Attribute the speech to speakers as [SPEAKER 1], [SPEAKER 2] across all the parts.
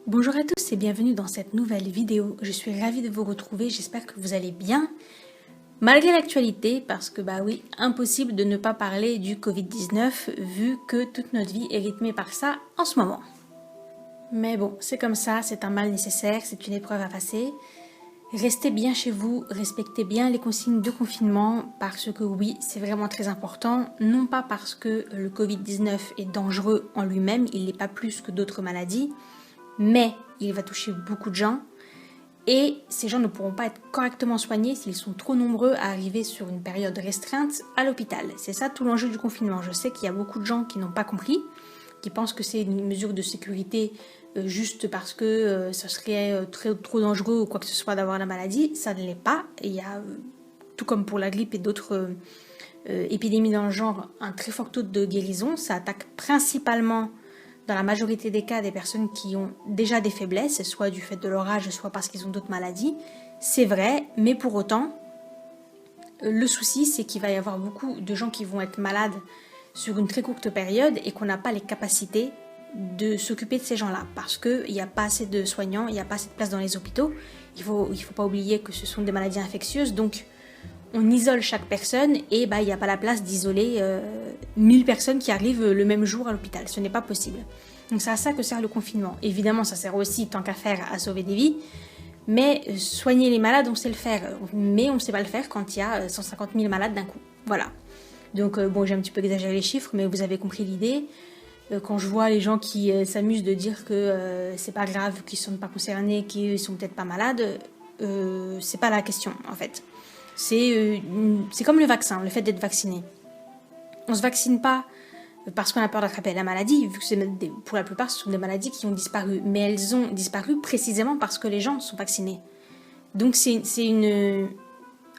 [SPEAKER 1] Bonjour à tous et bienvenue dans cette nouvelle vidéo. Je suis ravie de vous retrouver, j'espère que vous allez bien. Malgré l'actualité, parce que oui, impossible de ne pas parler du Covid-19 vu que toute notre vie est rythmée par ça en ce moment. Mais bon, c'est comme ça, c'est un mal nécessaire, c'est une épreuve à passer. Restez bien chez vous, respectez bien les consignes de confinement parce que oui, c'est vraiment très important. Non pas parce que le Covid-19 est dangereux en lui-même, il n'est pas plus que d'autres maladies, mais il va toucher beaucoup de gens et ces gens ne pourront pas être correctement soignés s'ils sont trop nombreux à arriver sur une période restreinte à l'hôpital. C'est ça tout l'enjeu du confinement. Je sais qu'il y a beaucoup de gens qui n'ont pas compris, qui pensent que c'est une mesure de sécurité juste parce que ça serait trop dangereux ou quoi que ce soit d'avoir la maladie. Ça ne l'est pas. Il y a, tout comme pour la grippe et d'autres épidémies dans le genre, un très fort taux de guérison. Ça attaque principalement, dans la majorité des cas, des personnes qui ont déjà des faiblesses, soit du fait de leur âge, soit parce qu'ils ont d'autres maladies. C'est vrai, mais pour autant, le souci, c'est qu'il va y avoir beaucoup de gens qui vont être malades sur une très courte période et qu'on n'a pas les capacités de s'occuper de ces gens-là parce qu'il n'y a pas assez de soignants, il n'y a pas assez de place dans les hôpitaux. Il faut pas oublier que ce sont des maladies infectieuses, donc on isole chaque personne et il n'y a pas la place d'isoler 1000 personnes qui arrivent le même jour à l'hôpital. Ce n'est pas possible. Donc c'est à ça que sert le confinement. Évidemment, ça sert aussi, tant qu'à faire, à sauver des vies. Mais soigner les malades, on sait le faire. Mais on ne sait pas le faire quand il y a 150 000 malades d'un coup. Voilà. Donc j'ai un petit peu exagéré les chiffres, mais vous avez compris l'idée. Quand je vois les gens qui s'amusent de dire que c'est pas grave, qu'ils ne sont pas concernés, qu'ils sont peut-être pas malades, c'est pas la question en fait. C'est comme le vaccin, le fait d'être vacciné. On se vaccine pas parce qu'on a peur d'attraper la maladie, vu que pour la plupart ce sont des maladies qui ont disparu, mais elles ont disparu précisément parce que les gens sont vaccinés. Donc c'est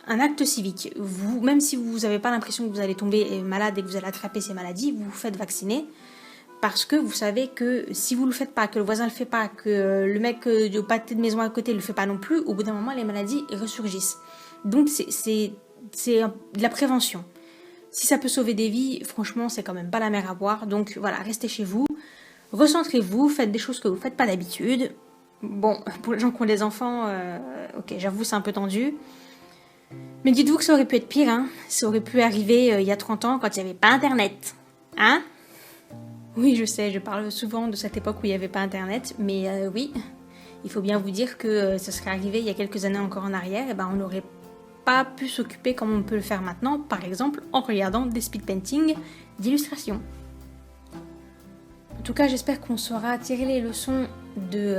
[SPEAKER 1] un acte civique. Vous, même si vous n'avez pas l'impression que vous allez tomber malade et que vous allez attraper ces maladies, vous vous faites vacciner parce que vous savez que si vous ne le faites pas, que le voisin ne le fait pas, que le mec au pâté de maison à côté ne le fait pas non plus, au bout d'un moment les maladies ressurgissent. Donc c'est de la prévention. Si ça peut sauver des vies, franchement c'est quand même pas la mer à boire. Donc voilà, restez chez vous, recentrez-vous, faites des choses que vous ne faites pas d'habitude. Bon, pour les gens qui ont des enfants, ok, j'avoue c'est un peu tendu. Mais dites-vous que ça aurait pu être pire, hein. Ça aurait pu arriver il y a 30 ans quand il n'y avait pas internet. Hein? Oui, je sais, je parle souvent de cette époque où il n'y avait pas internet, mais oui, il faut bien vous dire que ça serait arrivé il y a quelques années encore en arrière, et on n'aurait pas pu s'occuper comme on peut le faire maintenant, par exemple en regardant des speed paintings d'illustrations. En tout cas, j'espère qu'on saura tirer les leçons de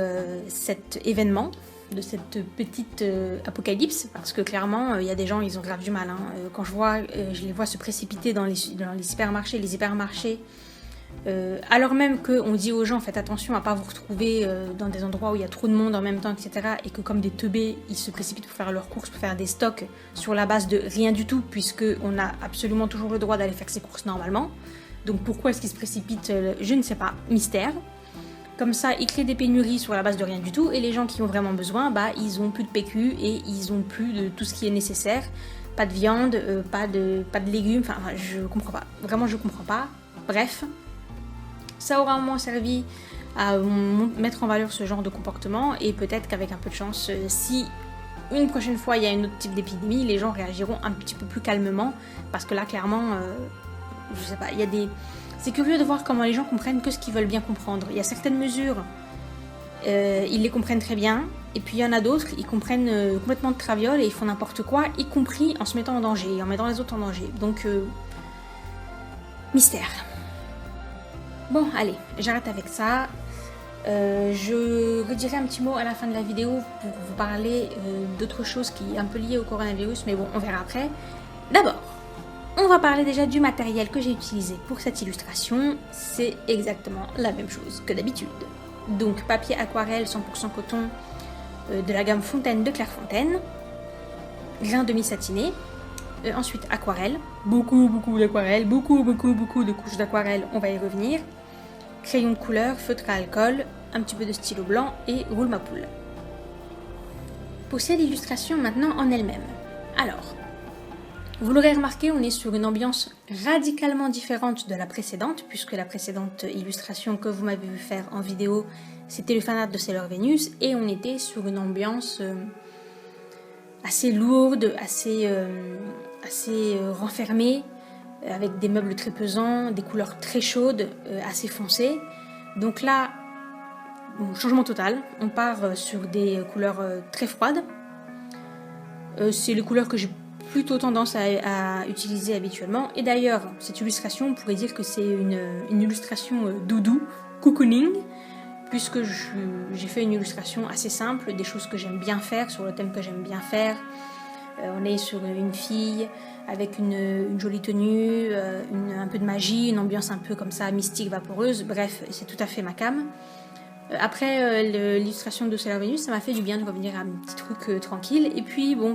[SPEAKER 1] cet événement, de cette petite apocalypse, parce que clairement, il y a des gens, ils ont grave du mal. Quand je les vois se précipiter dans les hypermarchés, alors même qu'on dit aux gens faites attention à pas vous retrouver dans des endroits où il y a trop de monde en même temps, etc. Et que comme des teubés, ils se précipitent pour faire leurs courses, pour faire des stocks sur la base de rien du tout, puisqu'on a absolument toujours le droit d'aller faire ses courses normalement. Donc pourquoi est-ce qu'ils se précipitent? Je ne sais pas, mystère. Comme ça, ils créent des pénuries sur la base de rien du tout, et les gens qui ont vraiment besoin, ils ont plus de PQ et ils ont plus de tout ce qui est nécessaire. Pas de viande, pas de légumes, enfin je comprends pas. Vraiment je comprends pas. Bref. Ça aura au moins servi à mettre en valeur ce genre de comportement et peut-être qu'avec un peu de chance, si une prochaine fois il y a un autre type d'épidémie, les gens réagiront un petit peu plus calmement parce que là clairement, je sais pas, c'est curieux de voir comment les gens comprennent que ce qu'ils veulent bien comprendre. Il y a certaines mesures, ils les comprennent très bien et puis il y en a d'autres, ils comprennent complètement de traviole et ils font n'importe quoi, y compris en se mettant en danger et en mettant les autres en danger. Donc, mystère. Bon, allez, j'arrête avec ça. Je redirai un petit mot à la fin de la vidéo pour vous parler d'autre chose qui est un peu liée au coronavirus, mais bon, on verra après. D'abord, on va parler déjà du matériel que j'ai utilisé pour cette illustration. C'est exactement la même chose que d'habitude. Donc, papier aquarelle 100% coton de la gamme Fontaine de Clairefontaine, grain demi-satiné. Ensuite, aquarelle, beaucoup d'aquarelle, beaucoup de couches d'aquarelle, on va y revenir. Crayon de couleur, feutre à alcool, un petit peu de stylo blanc et roule ma poule. Pour cette illustration maintenant en elle-même. Alors, vous l'aurez remarqué, on est sur une ambiance radicalement différente de la précédente, puisque la précédente illustration que vous m'avez vu faire en vidéo, C'était le fanart de Sailor Venus et on était sur une ambiance assez lourde, assez renfermée, avec des meubles très pesants, des couleurs très chaudes, assez foncées. Donc là, changement total, on part sur des couleurs très froides. C'est les couleurs que j'ai plutôt tendance à utiliser habituellement. Et d'ailleurs, cette illustration, on pourrait dire que c'est une illustration doudou, cocooning, puisque j'ai fait une illustration assez simple, des choses que j'aime bien faire, sur le thème que j'aime bien faire. On est sur une fille avec une jolie tenue, un peu de magie, une ambiance un peu comme ça, mystique, vaporeuse. Bref, c'est tout à fait ma came. Après l'illustration de Sailor Venus, ça m'a fait du bien de revenir à un petit truc tranquille. Et puis bon,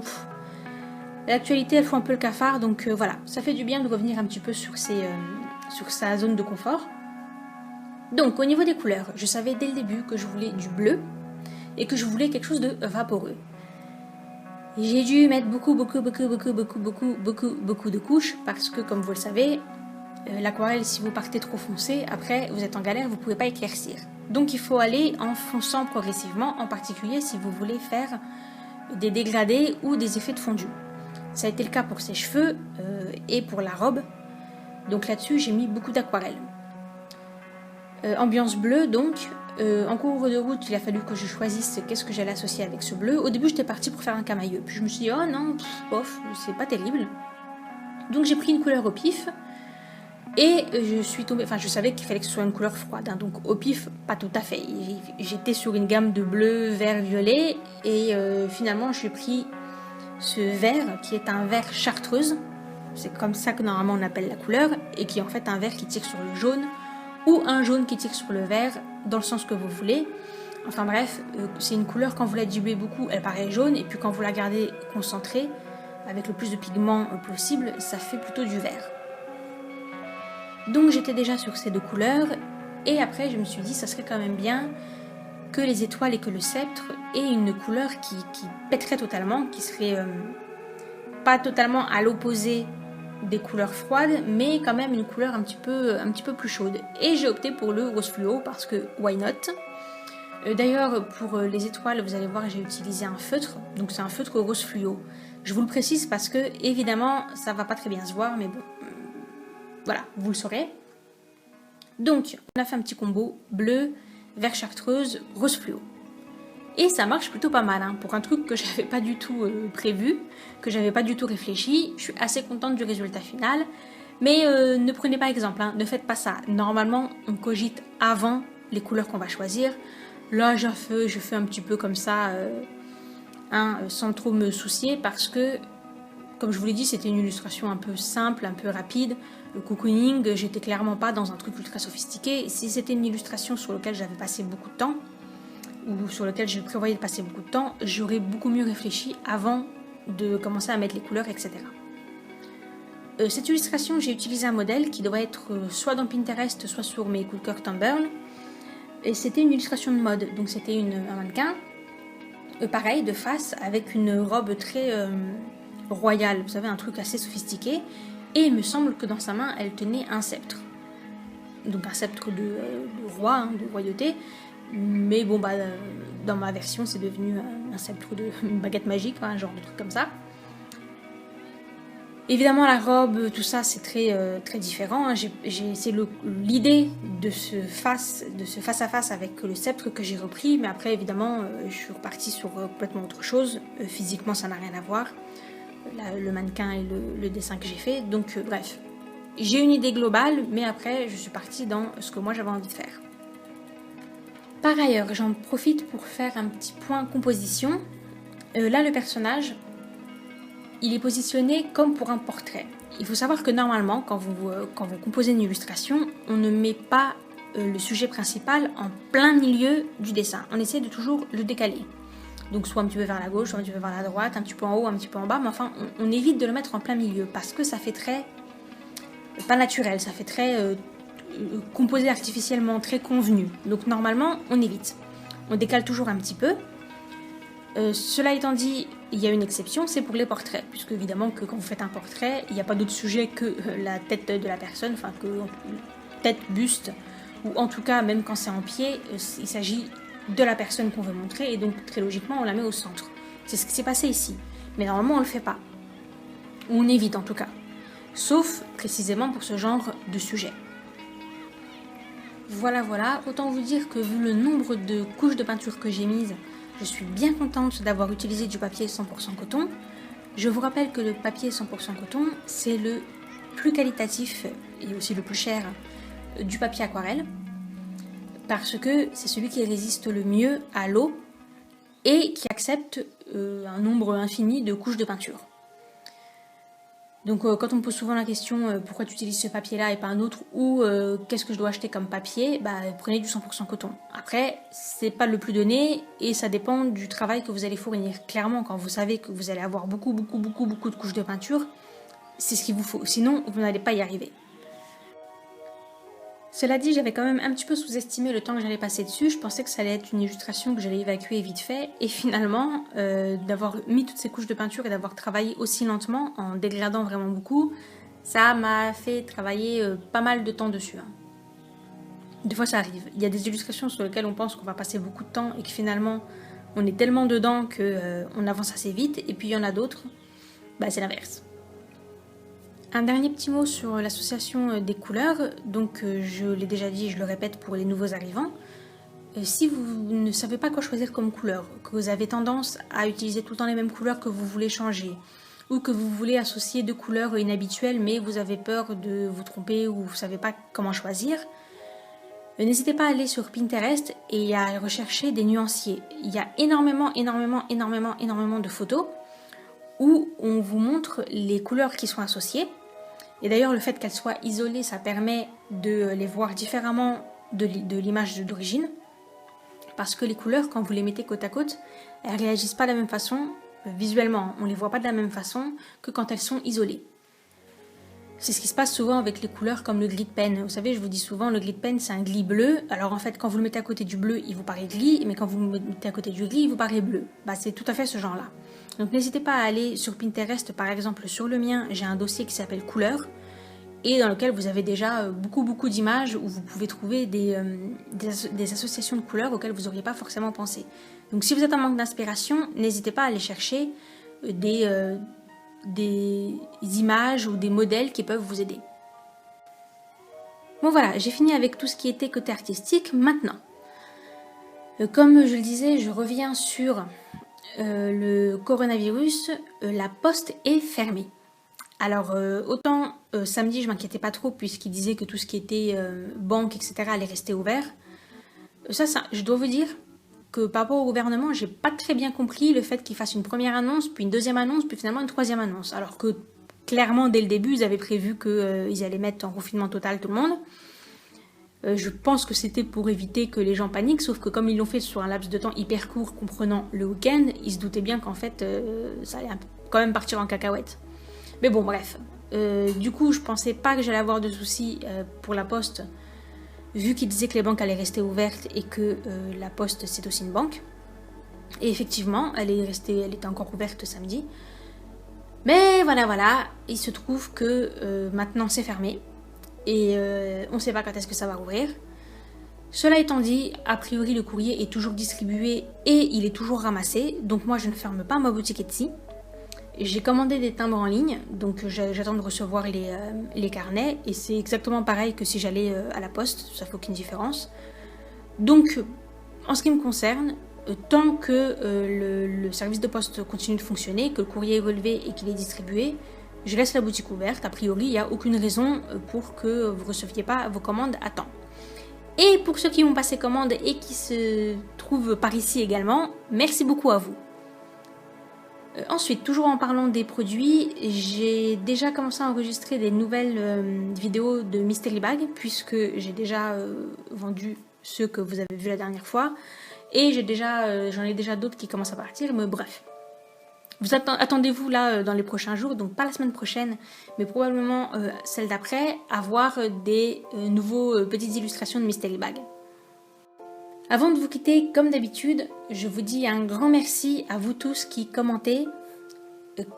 [SPEAKER 1] l'actualité elle fout un peu le cafard, donc voilà, ça fait du bien de revenir un petit peu sur sa zone de confort. Donc au niveau des couleurs, je savais dès le début que je voulais du bleu et que je voulais quelque chose de vaporeux. J'ai dû mettre beaucoup de couches parce que comme vous le savez, l'aquarelle, si vous partez trop foncé, après vous êtes en galère, vous ne pouvez pas éclaircir. Donc il faut aller en fonçant progressivement, en particulier si vous voulez faire des dégradés ou des effets de fondu. Ça a été le cas pour ses cheveux et pour la robe. Donc là-dessus, j'ai mis beaucoup d'aquarelle. Ambiance bleue, donc. En cours de route, il a fallu que je choisisse qu'est-ce que j'allais associer avec ce bleu. Au début, j'étais partie pour faire un camailleux. Puis je me suis dit, oh non, bof, c'est pas terrible. Donc j'ai pris une couleur au pif. Et je suis tombée, enfin je savais qu'il fallait que ce soit une couleur froide, hein, donc au pif, pas tout à fait. J'étais sur une gamme de bleu, vert, violet, et finalement j'ai pris ce vert qui est un vert chartreuse. C'est comme ça que normalement on appelle la couleur, et qui est en fait un vert qui tire sur le jaune, ou un jaune qui tire sur le vert, dans le sens que vous voulez. Enfin bref, c'est une couleur, quand vous la diluez beaucoup, elle paraît jaune, et puis quand vous la gardez concentrée, avec le plus de pigments possible, ça fait plutôt du vert. Donc j'étais déjà sur ces deux couleurs, et après je me suis dit ça serait quand même bien que les étoiles et que le sceptre aient une couleur qui pèterait totalement, qui serait pas totalement à l'opposé des couleurs froides, mais quand même une couleur un petit peu plus chaude. Et j'ai opté pour le rose fluo parce que why not. D'ailleurs pour les étoiles, vous allez voir, j'ai utilisé un feutre, donc c'est un feutre rose fluo. Je vous le précise parce que évidemment ça va pas très bien se voir, mais bon. Voilà, vous le saurez. Donc, on a fait un petit combo bleu, vert chartreuse, rose fluo. Et ça marche plutôt pas mal, hein, pour un truc que j'avais pas du tout prévu, que j'avais pas du tout réfléchi. Je suis assez contente du résultat final. Mais ne prenez pas exemple, hein, ne faites pas ça. Normalement, on cogite avant les couleurs qu'on va choisir. Là, je fais un petit peu comme ça, sans trop me soucier, parce que, comme je vous l'ai dit, c'était une illustration un peu simple, un peu rapide. Le cocooning, j'étais clairement pas dans un truc ultra sophistiqué. Si c'était une illustration sur laquelle j'avais passé beaucoup de temps, ou sur laquelle je prévoyais de passer beaucoup de temps, j'aurais beaucoup mieux réfléchi avant de commencer à mettre les couleurs, etc. Cette illustration, j'ai utilisé un modèle qui doit être soit dans Pinterest, soit sur mes coups de cœur Tumblr. Et c'était une illustration de mode, donc c'était un mannequin, pareil, de face, avec une robe très royale, vous savez, un truc assez sophistiqué. Et il me semble que dans sa main, elle tenait un sceptre. Donc un sceptre de roi, hein, de royauté. Mais bon, dans ma version, c'est devenu un sceptre une baguette magique, un genre de truc comme ça. Évidemment, la robe, tout ça, c'est très différent. Hein. C'est l'idée de ce face-à-face avec le sceptre que j'ai repris. Mais après, évidemment, je suis repartie sur complètement autre chose. Physiquement, ça n'a rien à voir. Le mannequin et le dessin que j'ai fait. Donc, bref. J'ai une idée globale, mais après, je suis partie dans ce que moi, j'avais envie de faire. Par ailleurs, j'en profite pour faire un petit point composition. Là, le personnage, il est positionné comme pour un portrait. Il faut savoir que normalement, quand vous composez une illustration, on ne met pas le sujet principal en plein milieu du dessin. On essaie de toujours le décaler. Donc soit un petit peu vers la gauche, soit un petit peu vers la droite, un petit peu en haut, un petit peu en bas, mais enfin, on évite de le mettre en plein milieu parce que ça fait très, pas naturel, ça fait très composé artificiellement, très convenu. Donc normalement, on évite. On décale toujours un petit peu. Cela étant dit, il y a une exception, c'est pour les portraits, puisque évidemment que quand vous faites un portrait, il n'y a pas d'autre sujet que la tête de la personne, enfin que tête, buste, ou en tout cas, même quand c'est en pied, il s'agit de la personne qu'on veut montrer et donc très logiquement on la met au centre. C'est ce qui s'est passé ici. Mais normalement on le fait pas. Ou on évite en tout cas. Sauf précisément pour ce genre de sujet. Voilà, autant vous dire que vu le nombre de couches de peinture que j'ai mises, je suis bien contente d'avoir utilisé du papier 100% coton. Je vous rappelle que le papier 100% coton, c'est le plus qualitatif et aussi le plus cher du papier aquarelle, parce que c'est celui qui résiste le mieux à l'eau et qui accepte un nombre infini de couches de peinture. Donc quand on me pose souvent la question pourquoi tu utilises ce papier là et pas un autre, ou qu'est-ce que je dois acheter comme papier, prenez du 100% coton. Après, c'est pas le plus donné et ça dépend du travail que vous allez fournir. Clairement, quand vous savez que vous allez avoir beaucoup de couches de peinture, c'est ce qu'il vous faut, sinon vous n'allez pas y arriver. Cela dit, j'avais quand même un petit peu sous-estimé le temps que j'allais passer dessus. Je pensais que ça allait être une illustration que j'allais évacuer vite fait. Et finalement, d'avoir mis toutes ces couches de peinture et d'avoir travaillé aussi lentement, en dégradant vraiment beaucoup, ça m'a fait travailler pas mal de temps dessus. Des fois, ça arrive. Il y a des illustrations sur lesquelles on pense qu'on va passer beaucoup de temps et que finalement, on est tellement dedans qu'on avance assez vite. Et puis, il y en a d'autres, c'est l'inverse. Un dernier petit mot sur l'association des couleurs. Donc je l'ai déjà dit, je le répète pour les nouveaux arrivants. Si vous ne savez pas quoi choisir comme couleur, que vous avez tendance à utiliser tout le temps les mêmes couleurs que vous voulez changer, ou que vous voulez associer deux couleurs inhabituelles mais vous avez peur de vous tromper ou vous ne savez pas comment choisir, n'hésitez pas à aller sur Pinterest et à rechercher des nuanciers. Il y a énormément de photos où on vous montre les couleurs qui sont associées. Et d'ailleurs, le fait qu'elles soient isolées, ça permet de les voir différemment de l'image d'origine. Parce que les couleurs, quand vous les mettez côte à côte, elles réagissent pas de la même façon, visuellement. On les voit pas de la même façon que quand elles sont isolées. C'est ce qui se passe souvent avec les couleurs comme le gris de pen. Vous savez, je vous dis souvent, le gris de pen, c'est un gris bleu. Alors en fait, quand vous le mettez à côté du bleu, il vous paraît gris. Mais quand vous le mettez à côté du gris, il vous paraît bleu. C'est tout à fait ce genre-là. Donc n'hésitez pas à aller sur Pinterest, par exemple sur le mien, j'ai un dossier qui s'appelle couleurs et dans lequel vous avez déjà beaucoup d'images où vous pouvez trouver des associations de couleurs auxquelles vous n'auriez pas forcément pensé. Donc si vous êtes en manque d'inspiration, n'hésitez pas à aller chercher des images ou des modèles qui peuvent vous aider. Bon voilà, j'ai fini avec tout ce qui était côté artistique. Maintenant, comme je le disais, je reviens sur le coronavirus, la poste est fermée. Alors autant samedi je m'inquiétais pas trop puisqu'il disait que tout ce qui était banque etc allait rester ouvert. Ça je dois vous dire que par rapport au gouvernement j'ai pas très bien compris le fait qu'il fasse une première annonce, puis une deuxième annonce, puis finalement une troisième annonce. Alors que clairement dès le début ils avaient prévu qu'ils allaient mettre en confinement total tout le monde. Je pense que c'était pour éviter que les gens paniquent, sauf que comme ils l'ont fait sur un laps de temps hyper court, comprenant le week-end, ils se doutaient bien qu'en fait, ça allait quand même partir en cacahuète. Mais bon, bref. Du coup, je pensais pas que j'allais avoir de soucis pour la poste, vu qu'ils disaient que les banques allaient rester ouvertes et que la poste, c'est aussi une banque. Et effectivement, elle était encore ouverte samedi. Mais voilà, il se trouve que maintenant c'est fermé. Et on ne sait pas quand est-ce que ça va rouvrir. Cela étant dit, a priori le courrier est toujours distribué et il est toujours ramassé, donc moi je ne ferme pas ma boutique Etsy. J'ai commandé des timbres en ligne, donc j'attends de recevoir les carnets et c'est exactement pareil que si j'allais à la poste, ça fait aucune différence. Donc en ce qui me concerne, tant que le service de poste continue de fonctionner, que le courrier est relevé et qu'il est distribué, je laisse la boutique ouverte. A priori, il n'y a aucune raison pour que vous ne receviez pas vos commandes à temps. Et pour ceux qui m'ont passé commande et qui se trouvent par ici également, merci beaucoup à vous. Ensuite, toujours en parlant des produits, j'ai déjà commencé à enregistrer des nouvelles vidéos de Mystery Bag, puisque j'ai déjà vendu ceux que vous avez vus la dernière fois. Et j'en ai déjà d'autres qui commencent à partir, mais bref. Attendez-vous là dans les prochains jours, donc pas la semaine prochaine, mais probablement celle d'après, à voir des nouveaux petites illustrations de Mystery Bag. Avant de vous quitter, comme d'habitude, je vous dis un grand merci à vous tous qui commentez.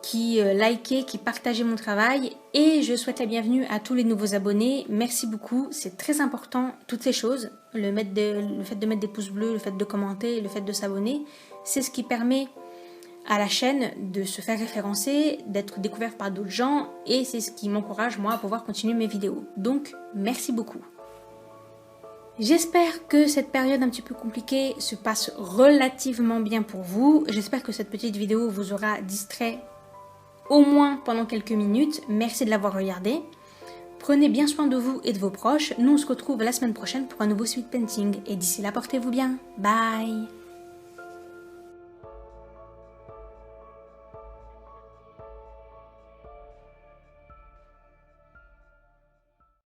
[SPEAKER 1] qui likaient, qui partageaient mon travail et je souhaite la bienvenue à tous les nouveaux abonnés. Merci beaucoup, c'est très important toutes ces choses, le fait de mettre des pouces bleus, le fait de commenter, le fait de s'abonner, c'est ce qui permet à la chaîne de se faire référencer, d'être découvert par d'autres gens et c'est ce qui m'encourage moi à pouvoir continuer mes vidéos. Donc merci beaucoup. J'espère que cette période un petit peu compliquée se passe relativement bien pour vous. J'espère que cette petite vidéo vous aura distrait au moins pendant quelques minutes. Merci de l'avoir regardé. Prenez bien soin de vous et de vos proches. Nous on se retrouve la semaine prochaine pour un nouveau Sweet Painting. Et d'ici là, portez-vous bien. Bye!